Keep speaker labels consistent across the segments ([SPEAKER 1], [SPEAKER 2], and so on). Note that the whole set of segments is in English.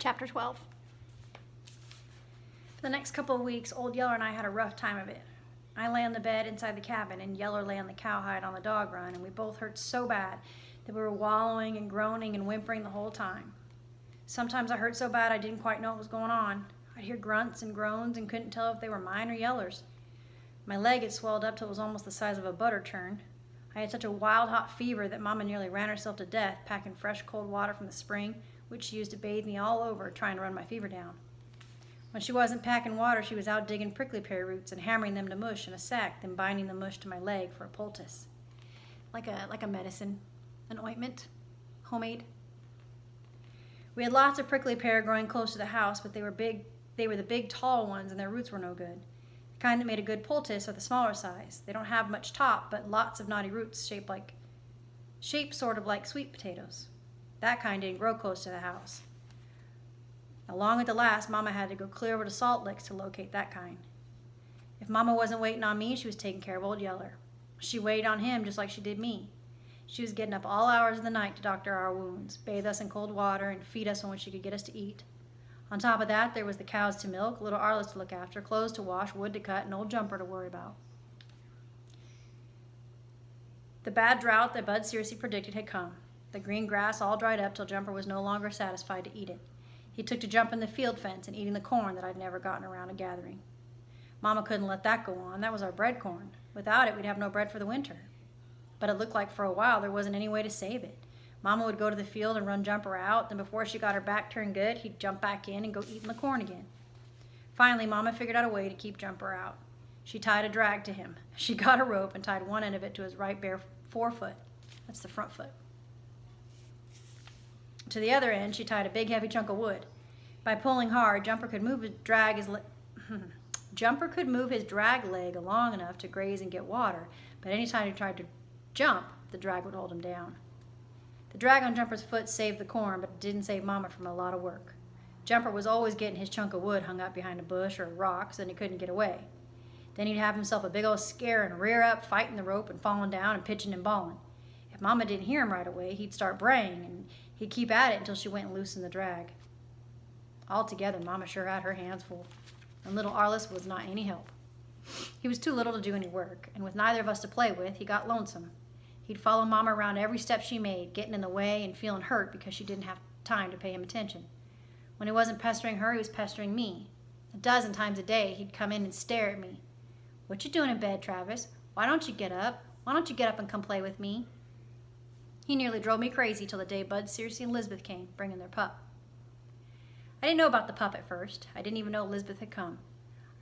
[SPEAKER 1] Chapter 12. For the next couple of weeks, Old Yeller and I had a rough time of it. I lay on the bed inside the cabin, and Yeller lay on the cowhide on the dog run, and we both hurt so bad that we were wallowing and groaning and whimpering the whole time. Sometimes I hurt so bad I didn't quite know what was going on. I'd hear grunts and groans and couldn't tell if they were mine or Yeller's. My leg had swelled up till it was almost the size of a butter churn. I had such a wild hot fever that Mama nearly ran herself to death packing fresh cold water from the spring, which she used to bathe me all over, trying to run my fever down. When she wasn't packing water, she was out digging prickly pear roots and hammering them to mush in a sack, then binding the mush to my leg for a poultice. Like a medicine, an ointment, homemade. We had lots of prickly pear growing close to the house, but they were the big tall ones, and their roots were no good. The kind that made a good poultice are the smaller size. They don't have much top, but lots of knotty roots shaped sort of like sweet potatoes. That kind didn't grow close to the house. Along at the last, Mama had to go clear over to Salt Licks to locate that kind. If Mama wasn't waiting on me, she was taking care of Old Yeller. She waited on him just like she did me. She was getting up all hours of the night to doctor our wounds, bathe us in cold water, and feed us when she could get us to eat. On top of that, there was the cows to milk, little Arliss to look after, clothes to wash, wood to cut, and old Jumper to worry about. The bad drought that Bud Searcy predicted had come. The green grass all dried up till Jumper was no longer satisfied to eat it. He took to jumping the field fence and eating the corn that I'd never gotten around to gathering. Mama couldn't let that go on. That was our bread corn. Without it, we'd have no bread for the winter. But it looked like for a while there wasn't any way to save it. Mama would go to the field and run Jumper out, then before she got her back turned good, he'd jump back in and go eating the corn again. Finally, Mama figured out a way to keep Jumper out. She tied a drag to him. She got a rope and tied one end of it to his right bare forefoot. That's the front foot. To the other end, she tied a big heavy chunk of wood. By pulling hard, Jumper could move his drag leg long enough to graze and get water, but any time he tried to jump, the drag would hold him down. The drag on Jumper's foot saved the corn, but it didn't save Mama from a lot of work. Jumper was always getting his chunk of wood hung up behind a bush or a rock, so he couldn't get away. Then he'd have himself a big old scare and rear up, fighting the rope and falling down and pitching and bawling. If Mama didn't hear him right away, he'd start braying, and he'd keep at it until she went and loosened the drag. Altogether, Mama sure had her hands full, and little Arliss was not any help. He was too little to do any work, and with neither of us to play with, he got lonesome. He'd follow Mama around every step she made, getting in the way and feeling hurt because she didn't have time to pay him attention. When he wasn't pestering her, he was pestering me. 12 times a day, he'd come in and stare at me. "What you doing in bed, Travis? Why don't you get up? Why don't you get up and come play with me?" He nearly drove me crazy till the day Bud Searcy and Lisbeth came, bringing their pup. I didn't know about the pup at first. I didn't even know Lisbeth had come.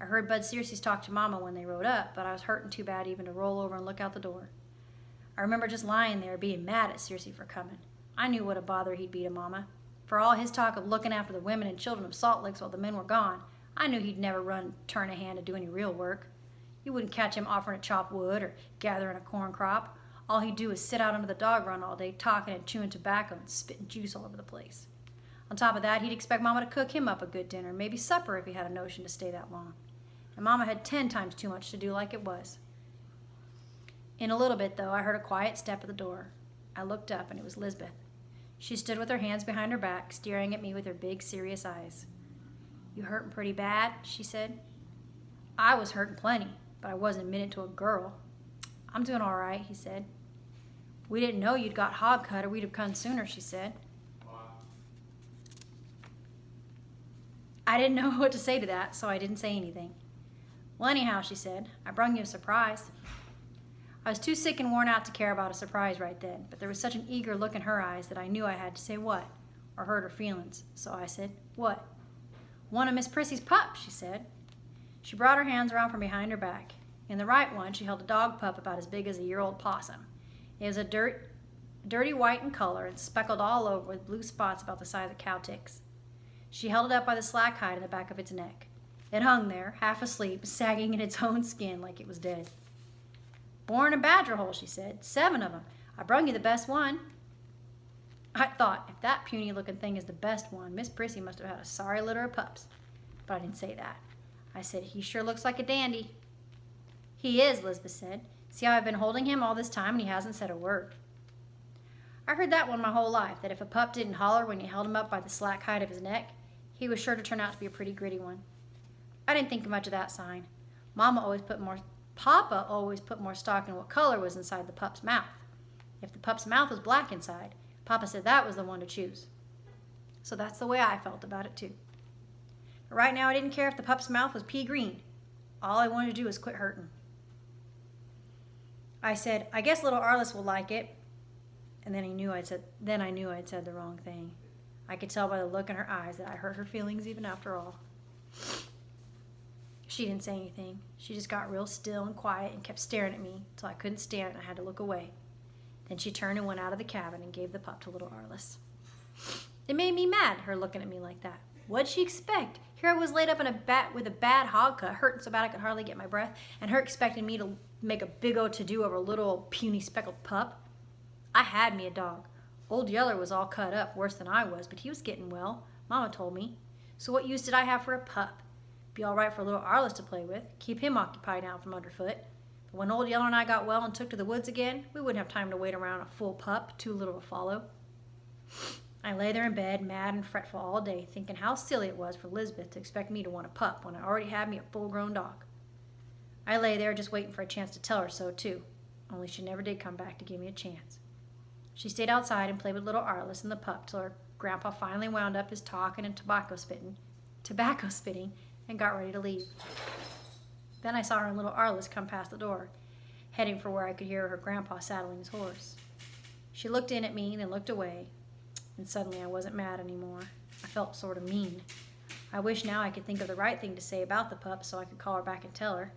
[SPEAKER 1] I heard Bud Searcy's talk to Mama when they rode up, but I was hurting too bad even to roll over and look out the door. I remember just lying there being mad at Searcy for coming. I knew what a bother he'd be to Mama. For all his talk of looking after the women and children of Salt Licks while the men were gone, I knew he'd never turn a hand to do any real work. You wouldn't catch him offering to chop wood or gathering a corn crop. All he'd do is sit out under the dog run all day talking and chewing tobacco and spitting juice all over the place. On top of that, he'd expect Mama to cook him up a good dinner, maybe supper if he had a notion to stay that long. And Mama had 10 times too much to do like it was. In a little bit, though, I heard a quiet step at the door. I looked up, and it was Lisbeth. She stood with her hands behind her back, staring at me with her big, serious eyes. "You hurting pretty bad?" she said. I was hurting plenty, but I wasn't admitted to a girl. "I'm doing all right," he said. "We didn't know you'd got hog cut, or we'd have come sooner," she said. I didn't know what to say to that, so I didn't say anything. "Well, anyhow," she said, "I brung you a surprise." I was too sick and worn out to care about a surprise right then, but there was such an eager look in her eyes that I knew I had to say what, or hurt her feelings. So I said, "What?" "One of Miss Prissy's pups," she said. She brought her hands around from behind her back. In the right one, she held a dog pup about as big as a year-old possum. It was a dirty white in color and speckled all over with blue spots about the size of cow ticks. She held it up by the slack hide in the back of its neck. It hung there, half asleep, sagging in its own skin like it was dead. "Born in a badger hole," she said. 7 of them. I brung you the best one." I thought, if that puny-looking thing is the best one, Miss Prissy must have had a sorry litter of pups. But I didn't say that. I said, "He sure looks like a dandy." "He is," Lisbeth said. "See how I've been holding him all this time and he hasn't said a word." I heard that one my whole life, that if a pup didn't holler when you held him up by the slack hide of his neck, He was sure to turn out to be a pretty gritty one. I didn't think much of that sign. Papa always put more stock in what color was inside the pup's mouth. If the pup's mouth was black inside, Papa said that was the one to choose. So that's the way I felt about it too. But right now I didn't care if the pup's mouth was pea green. All I wanted to do was quit hurting. I said, I guess little Arliss will like it. And then I knew I'd said the wrong thing. I could tell by the look in her eyes that I hurt her feelings even after all. She didn't say anything. She just got real still and quiet and kept staring at me until I couldn't stand it and I had to look away. Then she turned and went out of the cabin and gave the pup to little Arliss. It made me mad, her looking at me like that. What'd she expect? Here I was laid up with a bad hog cut, hurting so bad I could hardly get my breath, and her expecting me to make a big old to-do over a little puny speckled pup. I had me a dog. Old Yeller was all cut up, worse than I was, but he was getting well, Mama told me. So what use did I have for a pup? Be all right for little Arliss to play with, keep him occupied out from underfoot. But when Old Yeller and I got well and took to the woods again, we wouldn't have time to wait around a full pup, too little to follow. I lay there in bed, mad and fretful all day, thinking how silly it was for Lisbeth to expect me to want a pup when I already had me a full-grown dog. I lay there just waiting for a chance to tell her so, too, only she never did come back to give me a chance. She stayed outside and played with little Arliss and the pup till her grandpa finally wound up his talking and tobacco spitting, and got ready to leave. Then I saw her and little Arliss come past the door, heading for where I could hear her grandpa saddling his horse. She looked in at me, then looked away, and suddenly I wasn't mad anymore. I felt sort of mean. I wish now I could think of the right thing to say about the pup so I could call her back and tell her.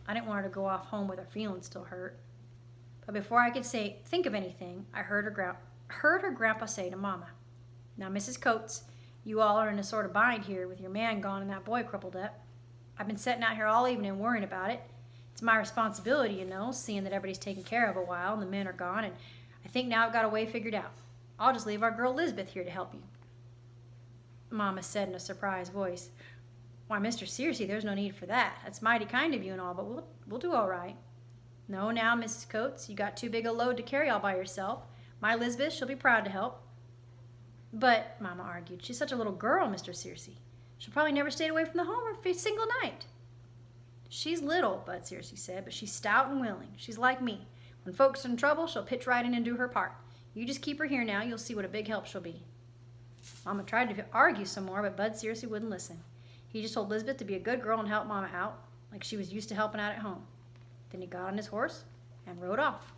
[SPEAKER 1] I didn't want her to go off home with her feelings still hurt. But before I could think of anything, I heard her grandpa say to Mama, "Now, Mrs. Coates, you all are in a sort of bind here with your man gone and that boy crippled up. I've been sitting out here all evening worrying about it. It's my responsibility, you know, seeing that everybody's taken care of a while and the men are gone, and I think now I've got a way figured out. I'll just leave our girl Lisbeth here to help you." Mama said in a surprised voice, "Why, Mr. Searcy, there's no need for that. That's mighty kind of you and all, but we'll do all right." "No, now, Mrs. Coates, you got too big a load to carry all by yourself. My Lisbeth, she'll be proud to help." "But," Mama argued, "she's such a little girl, Mr. Searcy. She'll probably never stay away from the home for a single night." "She's little," Bud Searcy said, "but she's stout and willing. She's like me. When folks are in trouble, she'll pitch right in and do her part. You just keep her here now. You'll see what a big help she'll be." Mama tried to argue some more, but Bud Searcy wouldn't listen. He just told Lisbeth to be a good girl and help Mama out, like she was used to helping out at home. Then he got on his horse and rode off.